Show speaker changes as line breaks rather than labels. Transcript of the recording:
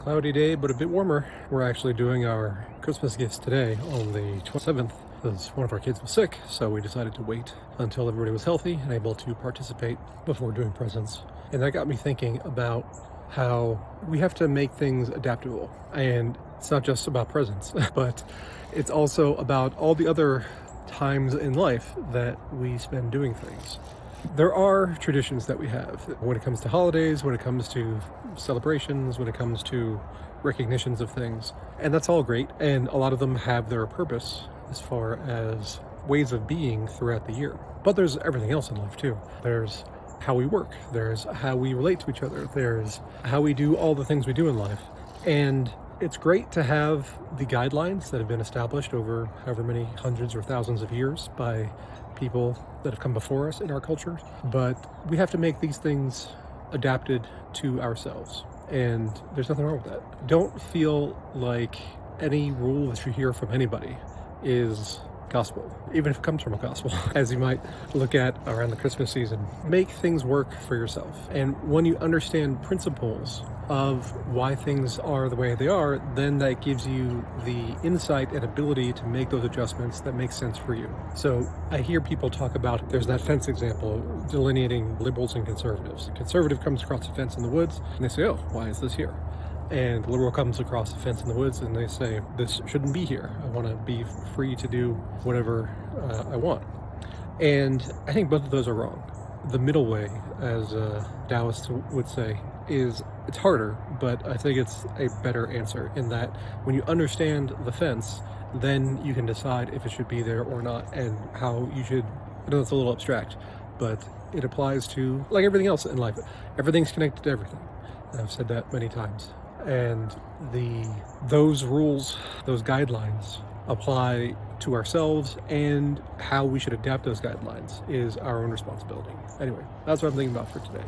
Cloudy day, but a bit warmer. We're actually doing our Christmas gifts today on the 27th because one of our kids was sick, so we decided to wait until everybody was healthy and able to participate before doing presents. And that got me thinking about how we have to make things adaptable. And it's not just about presents, but it's also about all the other times in life that we spend doing things. There are traditions that we have when it comes to holidays, when it comes to celebrations, when it comes to recognitions of things, and that's all great, and a lot of them have their purpose as far as ways of being throughout the year. But there's everything else in life too. There's how we work, there's how we relate to each other, there's how we do all the things we do in life. And it's great to have the guidelines that have been established over however many hundreds or thousands of years by people that have come before us in our culture, but we have to make these things adapted to ourselves, and there's nothing wrong with that. Don't feel like any rule that you hear from anybody is gospel, even if it comes from a gospel, as you might look at around the Christmas season. Make things work for yourself, and when you understand principles of why things are the way they are, then that gives you the insight and ability to make those adjustments that make sense for you. So I hear people talk about, there's that fence example delineating liberals and conservatives. A conservative comes across a fence in the woods and they say, oh, why is this here? And the liberal comes across a fence in the woods and they say, this shouldn't be here. I want to be free to do whatever I want. And I think both of those are wrong. The middle way, as Taoists would say, is it's harder, but I think it's a better answer in that when you understand the fence, then you can decide if it should be there or not, and how you should. I know it's a little abstract, but it applies to like everything else in life. Everything's connected to everything. I've said that many times. And those rules, those guidelines apply to ourselves, and how we should adapt those guidelines is our own responsibility. Anyway, that's what I'm thinking about for today.